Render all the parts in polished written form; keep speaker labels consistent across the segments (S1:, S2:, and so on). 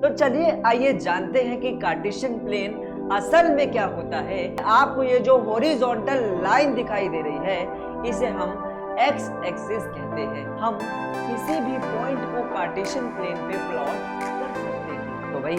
S1: तो चलिए आइए जानते हैं कि कार्टेशियन प्लेन असल में क्या होता है। आपको ये जो हॉरिजॉन्टल लाइन दिखाई दे रही है इसे हम एक्स एक्सिस कहते हैं। हम किसी भी पॉइंट को कार्टेशियन प्लेन पे प्लॉट कर सकते हैं। तो भाई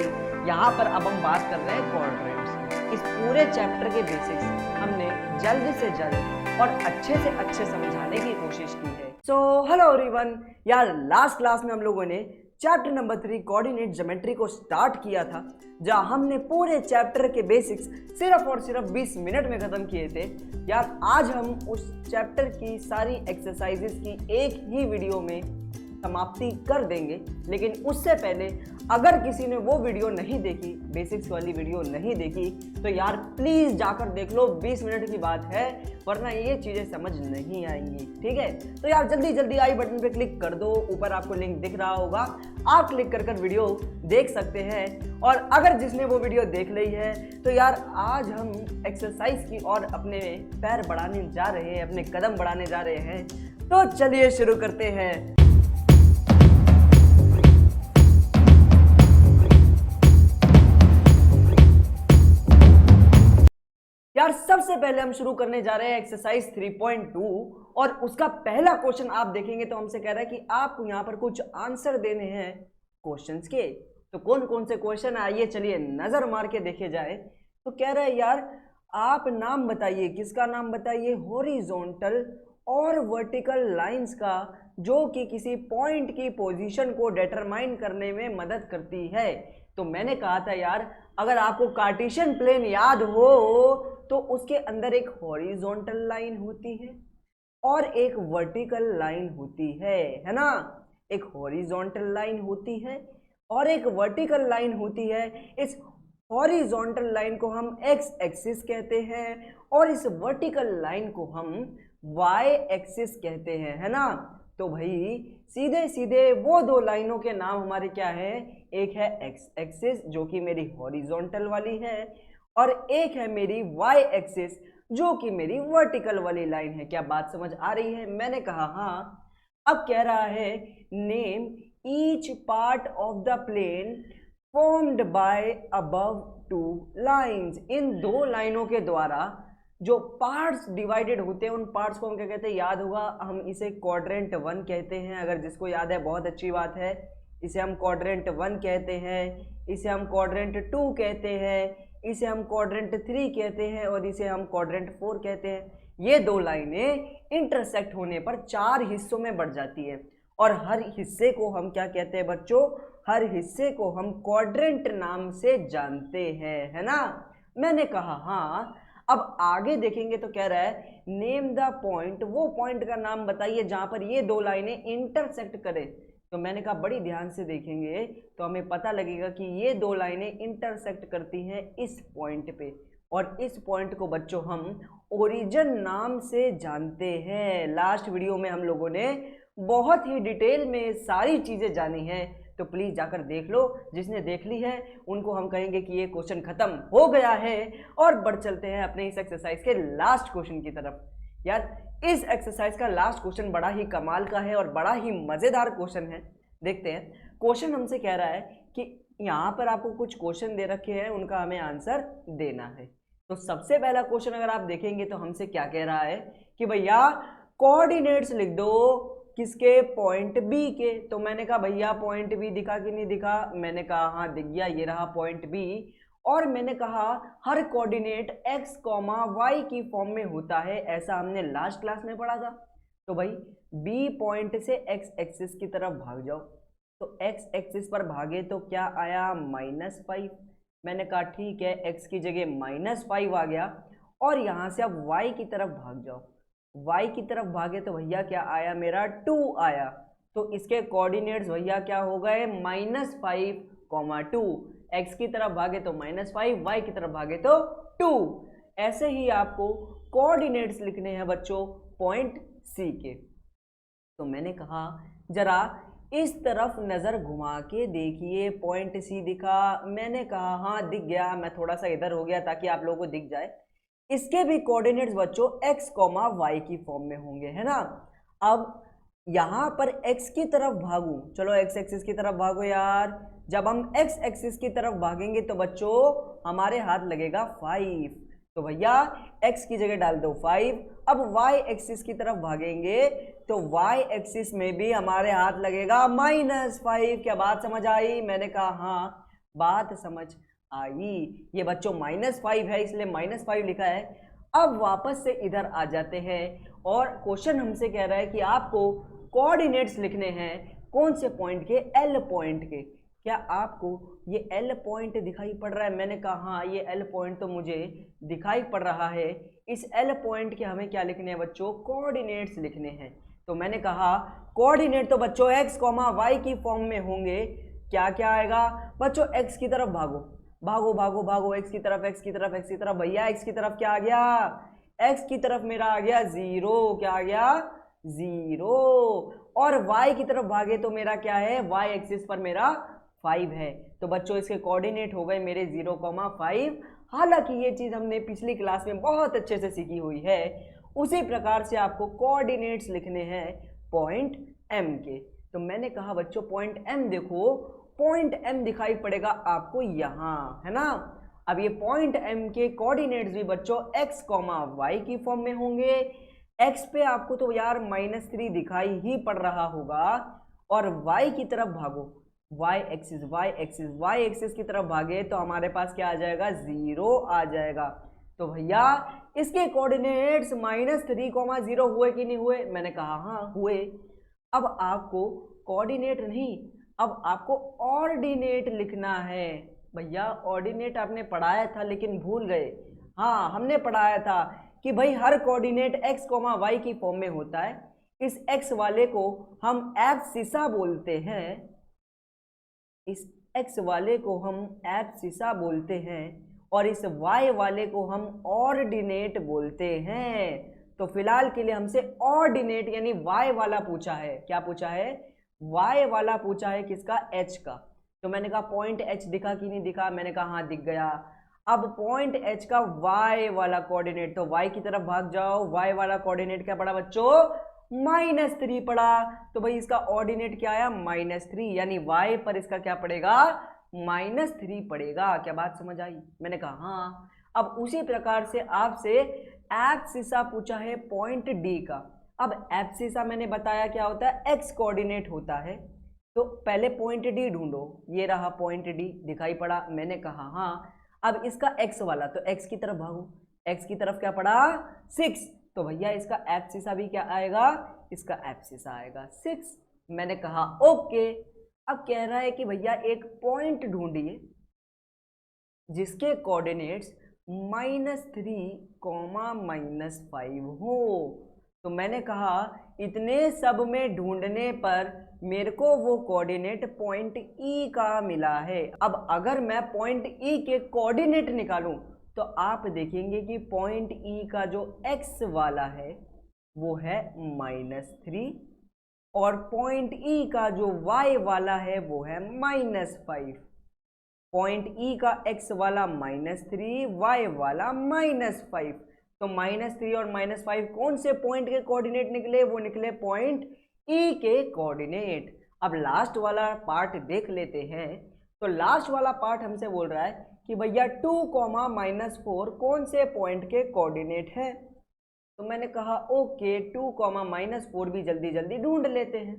S1: यहाँ पर अब हम बात कर रहे हैं क्वाड्रेंट्स। इस पूरे चैप्टर के बेसिक्स हमने जल्द से जल्द और अच्छे से अच्छे समझाने की कोशिश की है। सो हेलो एवरीवन, यार लास्ट क्लास में हम लोगों ने चैप्टर नंबर 3 कोऑर्डिनेट ज्योमेट्री को स्टार्ट किया था, जहां हमने पूरे चैप्टर के बेसिक्स सिर्फ और सिर्फ 20 मिनट में खत्म किए थे। यार आज हम उस चैप्टर की सारी एक्सरसाइजेस की एक ही वीडियो में समाप्ति कर देंगे, लेकिन उससे पहले अगर किसी ने वो वीडियो नहीं देखी, बेसिक्स वाली वीडियो नहीं देखी, तो यार प्लीज जाकर देख लो। 20 मिनट की बात है, वरना ये चीजें समझ नहीं आएंगी। ठीक है, तो यार जल्दी जल्दी आई बटन पे क्लिक कर दो, ऊपर आपको लिंक दिख रहा होगा, आप क्लिक कर वीडियो देख सकते हैं। और अगर जिसने वो वीडियो देख ली है तो यार आज हम एक्सरसाइज की और अपने पैर बढ़ाने जा रहे हैं, अपने कदम बढ़ाने जा रहे हैं। तो चलिए शुरू करते हैं। यार सबसे पहले हम शुरू करने जा रहे हैं एक्सरसाइज 3.2 और उसका पहला क्वेश्चन आप देखेंगे तो हमसे कह रहा है कि आपको यहाँ पर कुछ आंसर देने हैं क्वेश्चंस के। तो कौन कौन से क्वेश्चन आइए चलिए नजर मार के देखे जाए। तो कह रहा है यार आप नाम बताइए, किसका नाम बताइए, हॉरिजॉन्टल और वर्टिकल लाइंस का, जो कि किसी पॉइंट की पोजीशन को डिटरमाइन करने में मदद करती है। तो मैंने कहा था यार अगर आपको कार्टेशियन प्लेन याद हो तो उसके अंदर एक हॉरिजॉन्टल लाइन होती है और एक वर्टिकल लाइन होती है ना। एक हॉरिजॉन्टल लाइन होती है और एक वर्टिकल लाइन होती है। इस हॉरिजॉन्टल लाइन को हम एक्स एक्सिस कहते हैं और इस वर्टिकल लाइन को हम वाई एक्सिस कहते हैं, है ना। तो भाई सीधे सीधे वो दो लाइनों के नाम हमारे क्या है, एक है एक्स एक्सिस जो कि मेरी हॉरिजॉन्टल वाली है और एक है मेरी वाई एक्सिस जो कि मेरी वर्टिकल वाली लाइन है। क्या बात समझ आ रही है? मैंने कहा हाँ। अब कह रहा है name each part of the plane formed by above two lines. इन दो लाइनों के द्वारा जो पार्ट्स डिवाइडेड होते हैं उन पार्ट्स को हम क्या कहते हैं, याद होगा, हम इसे क्वाड्रेंट 1 कहते हैं। अगर जिसको याद है बहुत अच्छी बात है। इसे हम क्वाड्रेंट 1 कहते हैं, इसे हम क्वाड्रेंट 2 कहते हैं, इसे हम क्वाड्रेंट 3 कहते हैं और इसे हम क्वाड्रेंट 4 कहते हैं। ये दो लाइनें इंटरसेक्ट होने पर 4 हिस्सों में बढ़ जाती है और हर हिस्से को हम क्या कहते हैं बच्चों, हर हिस्से को हम क्वाड्रेंट नाम से जानते हैं, है ना। मैंने कहा हाँ। अब आगे देखेंगे तो कह रहा है नेम द पॉइंट, वो पॉइंट का नाम बताइए जहां पर ये दो लाइनें इंटरसेक्ट करें। तो मैंने कहा बड़ी ध्यान से देखेंगे तो हमें पता लगेगा कि ये दो लाइनें इंटरसेक्ट करती हैं इस पॉइंट पे, और इस पॉइंट को बच्चों हम ओरिजिन नाम से जानते हैं। लास्ट वीडियो में हम लोगों ने बहुत ही डिटेल में सारी चीजें जानी हैं, तो प्लीज जाकर देख लो। जिसने देख ली है उनको हम कहेंगे कि ये क्वेश्चन खत्म हो गया है। और बढ़ चलते हैं अपने इस एक्सरसाइज के लास्ट क्वेश्चन की तरफ। यार इस एक्सरसाइज का लास्ट क्वेश्चन बड़ा ही कमाल का है और बड़ा ही मजेदार क्वेश्चन है। देखते हैं क्वेश्चन हमसे कह रहा है कि यहाँ पर आपको कुछ क्वेश्चन दे रखे हैं, उनका हमें आंसर देना है। तो सबसे पहला क्वेश्चन अगर आप देखेंगे तो हमसे क्या कह रहा है कि भैया कोऑर्डिनेट्स लिख दो किसके, पॉइंट बी के। तो मैंने कहा भैया पॉइंट बी दिखा कि नहीं दिखा, मैंने कहा हाँ दिख गया, ये रहा पॉइंट बी। और मैंने कहा हर कोऑर्डिनेट x, y की फॉर्म में होता है, ऐसा हमने लास्ट क्लास में पढ़ा था। तो भाई b पॉइंट से x एक्सिस की तरफ भाग जाओ। तो x एक्सिस पर भागे तो क्या आया, -5। मैंने कहा ठीक है, x की जगह -5 आ गया। और यहाँ से अब y की तरफ भाग जाओ। y की तरफ भागे तो भैया क्या आया, मेरा 2 आया। तो इसके कोऑर्डिनेट्स भैया क्या हो गए, -5, 2। x की तरफ भागे तो -5, y की तरफ भागे तो 2। ऐसे ही आपको कोऑर्डिनेट्स लिखने हैं बच्चों पॉइंट C के। तो मैंने कहा जरा इस तरफ नजर घुमा के देखिए, पॉइंट C दिखा। मैंने कहा हाँ दिख गया, मैं थोड़ा सा इधर हो गया ताकि आप लोगों को दिख जाए। इसके भी कोऑर्डिनेट्स बच्चों x, y की फॉर्म में होंगे, है ना। अब यहां पर x की तरफ भागू, चलो x एक्सिस की तरफ भागो यार। जब हम x एक्सिस की तरफ भागेंगे तो बच्चों हमारे हाथ लगेगा 5। तो भैया x की जगह डाल दो 5। अब y एक्सिस की तरफ भागेंगे तो y एक्सिस में भी हमारे हाथ लगेगा -5। क्या बात समझ आई? मैंने कहा हाँ बात समझ आई। ये बच्चों -5 है इसलिए -5 लिखा है। अब वापस से इधर आ जाते हैं और क्वेश्चन हमसे कह रहा है कि आपको कोऑर्डिनेट्स लिखने हैं। कौन से पॉइंट के? L पॉइंट के। क्या आपको ये L पॉइंट दिखाई पड़ रहा है? मैंने कहा हाँ ये L पॉइंट तो मुझे दिखाई पड़ रहा है। इस L पॉइंट के हमें क्या लिखने हैं बच्चों? कोऑर्डिनेट्स लिखने हैं। तो मैंने कहा कोऑर्डिनेट तो बच्चों x, y की फॉर्म में होंगे। क्या क्या आएगा बच्चों? x की तरफ भागो भागो भागो भागो, x की तरफ x की तरफ x की तरफ। भैया x की तरफ क्या आ गया? x की तरफ मेरा आ गया 0। क्या आ गया? 0। और y की तरफ भागे तो मेरा क्या है? y एक्सिस पर मेरा 5 है। तो बच्चों इसके कोऑर्डिनेट हो गए मेरे 0,5। हालांकि ये चीज हमने पिछली क्लास में बहुत अच्छे से सीखी हुई है। उसी प्रकार से आपको कोऑर्डिनेट्स लिखने हैं पॉइंट M के। तो मैंने कहा बच्चों पॉइंट M देखो, पॉइंट M दिखाई पड़ेगा आपको यहाँ, है ना। अब ये पॉइंट M के कोऑर्डिनेट्स भी बच्चों x, y की फॉर्म में होंगे। x पे आपको तो यार -3 दिखाई ही पड़ रहा होगा। और y की तरफ भागो, y एक्सिस की तरफ भागे तो हमारे पास क्या आ जाएगा? 0 आ जाएगा। तो भैया इसके कोऑर्डिनेट्स -3, 0 हुए कि नहीं हुए? मैंने कहा हाँ हुए। अब आपको कोऑर्डिनेट नहीं, अब आपको ऑर्डिनेट लिखना है। भैया ऑर्डिनेट आपने पढ़ाया था लेकिन भूल गए। हाँ हमने पढ़ाया था कि भाई हर कोऑर्डिनेट x, y की फॉर्म में होता है। इस x वाले को हम एब्सिसा बोलते हैं। इस x वाले को हम एब्सिसा बोलते हैं और इस y वाले को हम ऑर्डिनेट बोलते हैं। तो फिलहाल के लिए हमसे ऑर्डिनेट यानी y वाला पूछा है। क्या पूछा है? y वाला पूछा है। किसका? h का। तो मैंने कहा पॉइंट h दिखा कि नहीं दिखा? मैंने कहा हाँ दिख गया। अब पॉइंट h का y वाला कोऑर्डिनेट, तो y की तरफ भाग जाओ। y वाला कोऑर्डिनेट क्या पड़ा बच्चों? -3 पड़ा। तो भाई इसका ऑर्डिनेट क्या आया? -3, यानी y पर इसका क्या पड़ेगा? -3 पड़ेगा। क्या बात समझ आई? मैंने कहा हाँ। अब उसी प्रकार से आपसे एब्सिसा पूछा है पॉइंट D का। अब एब्सिसा मैंने बताया क्या होता है? x कोऑर्डिनेट होता है। तो पहले पॉइंट D ढूंढो। ये रहा पॉइंट D, दिखाई पड़ा? मैंने कहा हाँ। अब इसका x वाला, तो x की तरफ भागो। x की तरफ क्या पड़ा? 6। तो भैया इसका एब्सिसा भी क्या आएगा? इसका एब्सिसा आएगा 6। मैंने कहा ओके। अब कह रहा है कि भैया एक पॉइंट ढूंढिए जिसके कोऑर्डिनेट्स -3, -5 हो। तो मैंने कहा इतने सब में ढूंढने पर मेरे को वो कोऑर्डिनेट पॉइंट E का मिला है। अब अगर मैं पॉइंट E के कोऑर्डिनेट निकालूं तो आप देखेंगे कि पॉइंट E का जो x वाला है वो है -3 और पॉइंट E का जो y वाला है वो है -5। पॉइंट E का x वाला -3, y वाला -5। तो -3 और -5 कौन से पॉइंट के कोऑर्डिनेट निकले? वो निकले पॉइंट E के कोऑर्डिनेट। अब लास्ट वाला पार्ट देख लेते हैं। तो लास्ट वाला पार्ट हमसे बोल रहा है कि भैया 2, -4 कौन से पॉइंट के कोऑर्डिनेट है? तो मैंने कहा ओके 2, -4 भी जल्दी जल्दी ढूंढ लेते हैं।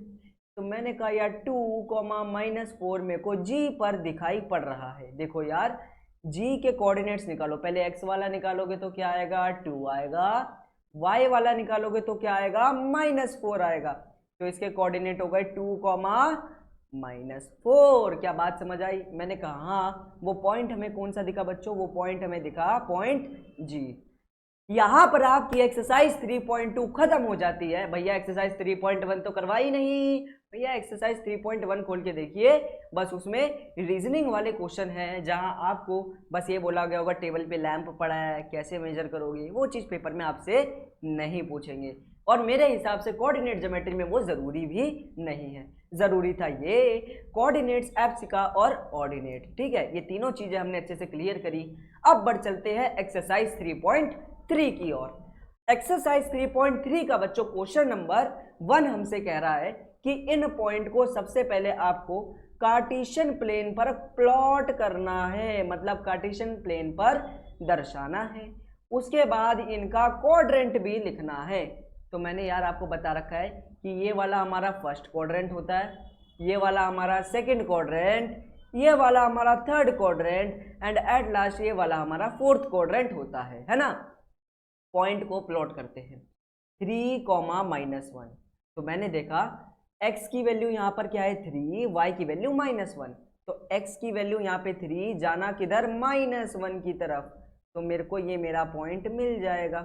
S1: तो मैंने कहा यार 2, -4 मेरे को G पर दिखाई पड़ रहा है। देखो यार G के कोऑर्डिनेट्स निकालो। पहले x वाला निकालोगे तो क्या आएगा? 2 आएगा। y वाला निकालोगे तो क्या आएगा? -4 आएगा। तो इसके कोऑर्डिनेट हो गए 2, -4। क्या बात समझ आई? मैंने कहा हाँ। वो पॉइंट हमें कौन सा दिखा बच्चों? वो पॉइंट हमें दिखा पॉइंट G। यहां पर आपकी एक्सरसाइज 3.2 खत्म हो जाती है। भैया एक्सरसाइज 3.1 तो करवाई नहीं। भैया एक्सरसाइज 3.1 खोल के देखिए, बस उसमें रीजनिंग वाले क्वेश्चन हैं जहां आपको बस ये बोला गया होगा टेबल पे लैंप पड़ा है, कैसे मेजर करोगे। वो चीज़ पेपर में आपसे नहीं पूछेंगे और मेरे हिसाब से कोऑर्डिनेट ज्योमेट्री में वो ज़रूरी भी नहीं है। ज़रूरी था ये कोऑर्डिनेट्स, एब्सिसा और ऑर्डिनेट। ठीक है, ये तीनों चीज़ें हमने अच्छे से क्लियर करी। अब बढ़ चलते हैं एक्सरसाइज 3.3 की ओर। एक्सरसाइज 3.3 का बच्चों क्वेश्चन नंबर 1 हमसे कह रहा है कि इन पॉइंट को सबसे पहले आपको कार्टेशियन प्लेन पर प्लॉट करना है, मतलब कार्टेशियन प्लेन पर दर्शाना है। उसके बाद इनका क्वाड्रेंट भी लिखना है। तो मैंने यार आपको बता रखा है कि ये वाला हमारा फर्स्ट क्वाड्रेंट होता है, ये वाला हमारा सेकंड क्वाड्रेंट, ये वाला हमारा third quadrant and at last ये वाला हमारा फोर्थ क्वाड्रेंट होता है ना। पॉइंट को प्लॉट करते हैं 3,-1। तो मैंने देखा x की वैल्यू यहाँ पर क्या है 3, y की वैल्यू -1। तो x की वैल्यू यहाँ पे 3, जाना किधर -1 की तरफ, तो मेरे को ये मेरा पॉइंट मिल जाएगा।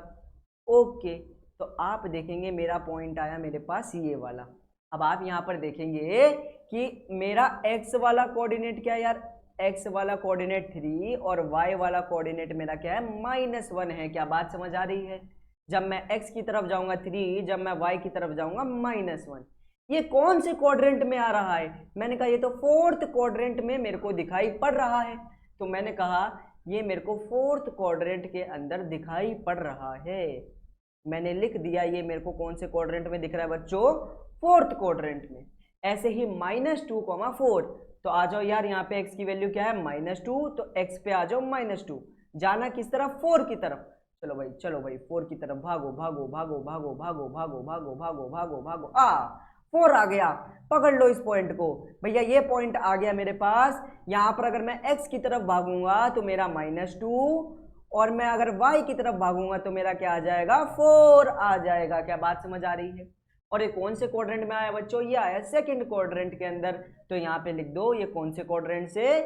S1: ओके, तो आप देखेंगे मेरा पॉइंट आया मेरे पास ये वाला। अब आप यहाँ पर देखेंगे कि मेरा x वाला कोऑर्डिनेट क्या है यार, x वाला कोऑर्डिनेट 3 और y वाला कोऑर्डिनेट मेरा क्या है -1 है। क्या बात समझ आ रही है? जब मैं x की तरफ जाऊंगा 3, जब मैं y की तरफ जाऊंगा -1। ये कौन से क्वाड्रेंट में आ रहा है? मैंने कहा ये तो फोर्थ क्वाड्रेंट में मेरे को दिखाई पड़ रहा है। तो मैंने कहा ये मेरे को फोर्थ क्वाड्रेंट के अंदर दिखाई पड़ रहा है। मैंने लिख दिया ये मेरे को कौन से क्वाड्रेंट में दिख रहा है बच्चों, फोर्थ क्वाड्रेंट में। ऐसे ही -2,4। तो आ जाओ यार, यहाँ पे x की वैल्यू क्या है -2, तो x पे आ जाओ -2। जाना किस तरफ, 4 की तरफ। चलो भाई 4 की तरफ भागो भागो भागो भागो भागो भागो भागो भागो भागो भागो। 4 आ गया, पकड़ लो इस पॉइंट को भैया, ये पॉइंट आ गया मेरे पास। यहाँ पर अगर मैं x की तरफ भागूंगा तो मेरा -2, और मैं अगर y की तरफ भागूंगा तो मेरा क्या आ जाएगा 4 आ जाएगा। क्या बात समझ आ रही है? और ये कौन से क्वाड्रेंट में आया बच्चों, ये आया सेकंड क्वाड्रेंट के अंदर। तो यहाँ पे लिख दो ये कौन से क्वाड्रेंट से,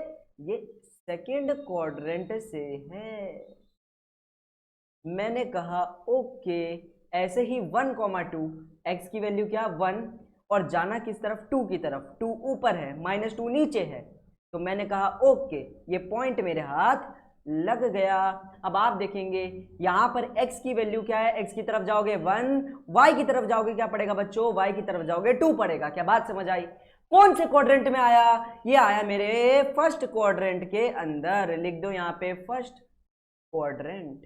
S1: ये सेकंड क्वाड्रेंट से है। मैंने कहा ओके। ऐसे ही 1,2, x की वैल्यू क्या 1 और जाना किस तरफ 2 की तरफ, 2 ऊपर है -2 नीचे है। तो मैंने कहा ओके, ये पॉइंट मेरे हाथ लग गया। अब आप देखेंगे यहाँ पर x की वैल्यू क्या है, x की तरफ जाओगे 1, y की तरफ जाओगे क्या पड़ेगा बच्चों, y की तरफ जाओगे 2 पड़ेगा। क्या बात समझ आई? कौन से क्वाड्रेंट में आया, ये आया मेरे फर्स्ट क्वाड्रेंट के अंदर। लिख दो यहाँ पे फर्स्ट क्वाड्रेंट।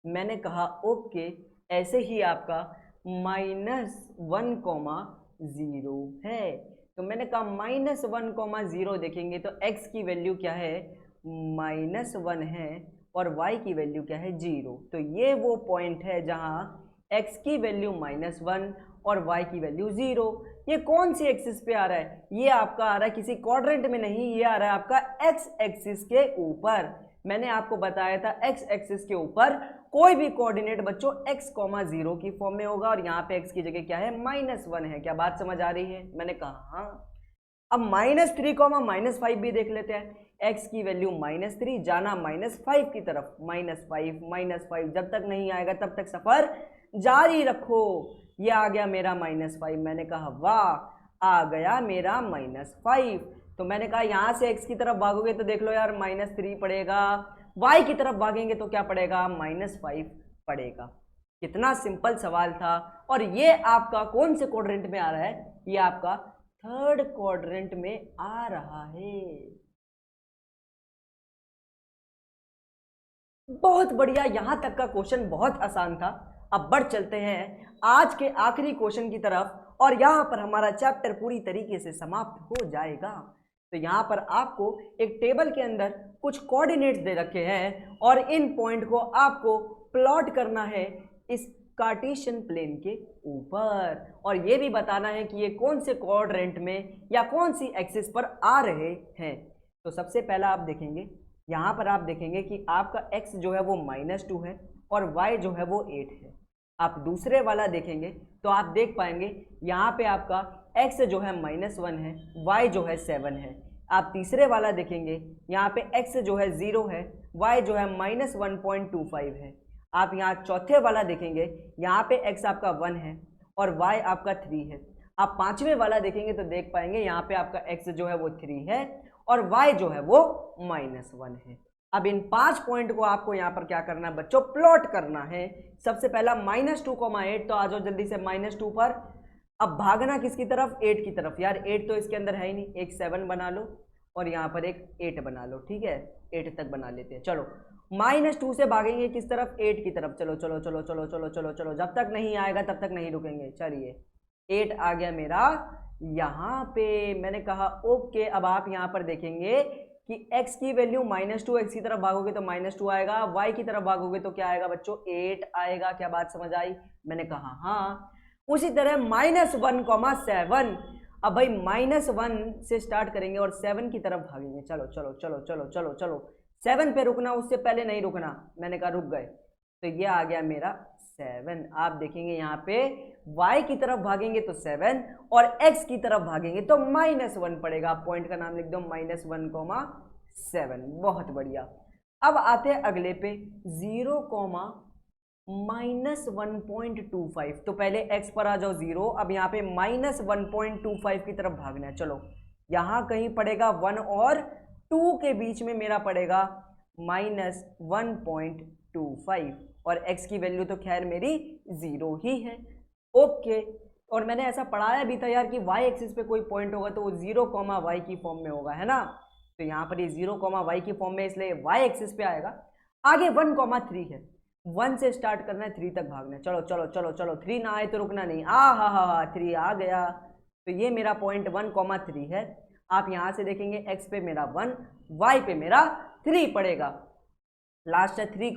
S1: मैंने कहा ओके। ऐसे ही आपका -1,0 है। तो मैंने कहा -1,0 देखेंगे तो x की वैल्यू क्या है -1 है और y की वैल्यू क्या है 0। तो ये वो पॉइंट है जहां x की वैल्यू -1 और y की वैल्यू 0। ये कौन सी एक्सिस पे आ रहा है, ये आपका आ रहा है किसी क्वाड्रेंट में नहीं, ये आ रहा है आपका x एक्सिस के ऊपर। मैंने आपको बताया था x एक्सिस के ऊपर कोई भी कोऑर्डिनेट बच्चों x, 0 की फॉर्म में होगा और यहाँ पे x की जगह क्या है -1 है। क्या बात समझ आ रही है? मैंने कहा हाँ। अब -3, -5 भी देख लेते हैं। x की वैल्यू -3, जाना -5 की तरफ, -5 जब तक नहीं आएगा तब तक सफर जारी रखो। ये आ गया मेरा -5। मैंने कहा वाह, आ गया मेरा -5। तो मैंने कहा यहाँ से x की तरफ भागोगे तो देख लो यार -3 पड़ेगा, y की तरफ भागेंगे तो क्या पड़ेगा -5 पड़ेगा। कितना सिंपल सवाल था। और ये आपका कौन से क्वाड्रेंट में आ रहा है, ये आपका थर्ड क्वाड्रेंट में आ रहा है। बहुत बढ़िया, यहां तक का क्वेश्चन बहुत आसान था। अब बढ़ चलते हैं आज के आखिरी क्वेश्चन की तरफ और यहां पर हमारा चैप्टर पूरी तरीके से समाप्त हो जाएगा। तो यहां पर आपको एक टेबल के अंदर कुछ कोऑर्डिनेट्स दे रखे हैं और इन पॉइंट को आपको प्लॉट करना है इस कार्टेशियन प्लेन के ऊपर, और ये भी बताना है कि ये कौन से क्वाड्रेंट में या कौन सी एक्सिस पर आ रहे हैं। तो सबसे पहला आप देखेंगे, यहाँ पर आप देखेंगे कि आपका x जो है वो -2 है और y जो है वो 8 है। आप दूसरे वाला देखेंगे तो आप देख पाएंगे यहाँ पे आपका x जो है -1 है, y जो है 7 है। आप तीसरे वाला देखेंगे यहाँ पे x जो है 0 है, y जो है -1.25 है। आप यहाँ चौथे वाला देखेंगे यहाँ पे x आपका 1 है और y आपका 3 है। आप पांचवें वाला देखेंगे तो देख पाएंगे यहाँ पे आपका x जो है वो 3 है और y जो है वो -1 है। अब इन 5 पॉइंट को आपको यहाँ पर क्या करना है बच्चों, प्लॉट करना है। सबसे पहला -2,8, तो आ जाओ जल्दी से -2 पर। अब भागना किसकी तरफ, 8 की तरफ। यार 8 तो इसके अंदर है ही नहीं, एक 7 बना लो और यहाँ पर एक 8 बना लो, ठीक है 8 तक बना लेते हैं। चलो -2 से भागेंगे किस तरफ, 8 की तरफ। चलो चलो चलो चलो चलो चलो चलो, जब तक नहीं आएगा तब तक नहीं रुकेंगे। चलिए 8 आ गया मेरा यहाँ पे मैंने कहा ओके। अब आप यहाँ पर देखेंगे कि x की वैल्यू -2, x की तरफ भागोगे तो -2 आएगा, y की तरफ भागोगे तो क्या आएगा बच्चों 8 आएगा। क्या बात समझ आई? मैंने कहा हाँ। उसी तरह -1,7। अब भाई -1 से स्टार्ट करेंगे और 7 की तरफ भागेंगे। चलो चलो चलो चलो चलो चलो 7 पे रुकना, उससे पहले नहीं रुकना। मैंने कहा रुक गए, तो ये आ गया मेरा 7। आप देखेंगे यहाँ पे y की तरफ भागेंगे तो 7 और x की तरफ भागेंगे तो -1 पड़ेगा। पॉइंट का नाम लिख दो -1,7। बहुत बढ़िया। अब आते हैं अगले पे 0, -1.25। तो पहले x पर आ जाओ 0। अब यहाँ पे -1.25 की तरफ भागना है। चलो यहाँ कहीं पड़ेगा 1 और 2 के बीच में मेरा पड़ेगा -1.25 और x की वैल्यू तो खैर मेरी 0 ही है। ओके। और मैंने ऐसा पढ़ाया भी था यार कि y एक्सिस पे कोई पॉइंट होगा तो वो 0, y की फॉर्म में होगा, है ना। तो यहाँ पर ये 0, y की फॉर्म में, इसलिए y एक्सिस पे आएगा। आगे 1, 3 है। 1 से स्टार्ट करना है, 3 तक भागना है। चलो चलो चलो चलो 3 ना आए तो रुकना नहीं। हा 3 आ गया। तो ये मेरा पॉइंट 1, 3 है। आप यहाँ से देखेंगे x पे मेरा 1, y पे मेरा 3 पड़ेगा। लास्ट है 3,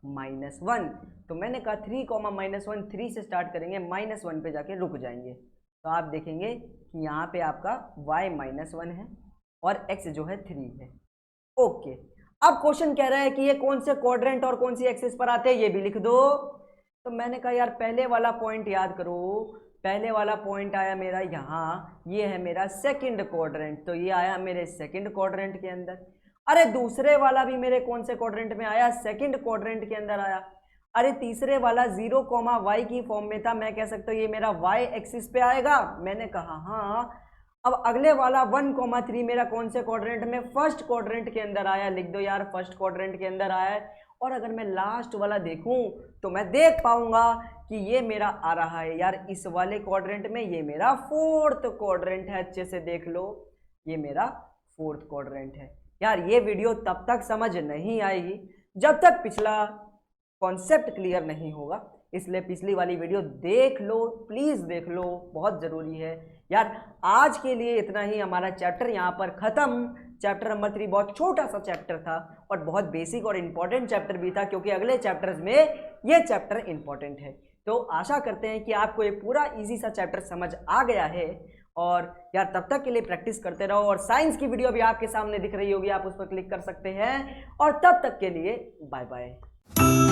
S1: -1। तो मैंने कहा 3, -1, 3 से स्टार्ट करेंगे, -1 पे जाके रुक जाएंगे। तो आप देखेंगे कि यहाँ पे आपका y -1 है और x जो है 3 है। ओके। अब क्वेश्चन कह रहा है कि ये कौन से क्वाड्रेंट और कौन सी एक्सिस पर आते हैं, ये भी लिख दो। तो मैंने कहा यार पहले वाला पॉइंट याद करो। पहले वाला पॉइंट आया मेरा यहाँ, ये है मेरा सेकंड क्वाड्रेंट, तो ये आया मेरे सेकंड क्वाड्रेंट के अंदर। अरे दूसरे वाला भी मेरे कौन से क्वाड्रेंट में आया? सेकंड क्वाड्रेंट के अंदर आया। अरे तीसरे वाला 0, y की फॉर्म में था, मैं कह सकता हूँ ये मेरा y एक्सिस पे आएगा। मैंने कहा हाँ। अब अगले वाला 1, 3 मेरा कौन से क्वाड्रेंट में? फर्स्ट क्वाड्रेंट के अंदर आया। लिख दो यार फर्स्ट क्वाड्रेंट के अंदर आया है। और अगर मैं लास्ट वाला देखूं तो मैं देख पाऊंगा कि ये मेरा आ रहा है यार इस वाले क्वाड्रेंट में, ये मेरा फोर्थ क्वाड्रेंट है। अच्छे से देख लो, ये मेरा फोर्थ क्वाड्रेंट है। यार ये वीडियो तब तक समझ नहीं आएगी जब तक पिछला कॉन्सेप्ट क्लियर नहीं होगा, इसलिए पिछली वाली वीडियो देख लो, प्लीज़ देख लो, बहुत ज़रूरी है यार। आज के लिए इतना ही, हमारा चैप्टर यहाँ पर ख़त्म। चैप्टर नंबर 3 बहुत छोटा सा चैप्टर था और बहुत बेसिक और इम्पॉर्टेंट चैप्टर भी था, क्योंकि अगले चैप्टर्स में ये चैप्टर इम्पॉर्टेंट है। तो आशा करते हैं कि आपको ये पूरा इजी सा चैप्टर समझ आ गया है। और यार तब तक के लिए प्रैक्टिस करते रहो। और साइंस की वीडियो भी आपके सामने दिख रही होगी, आप उस पर क्लिक कर सकते हैं। और तब तक के लिए बाय बाय।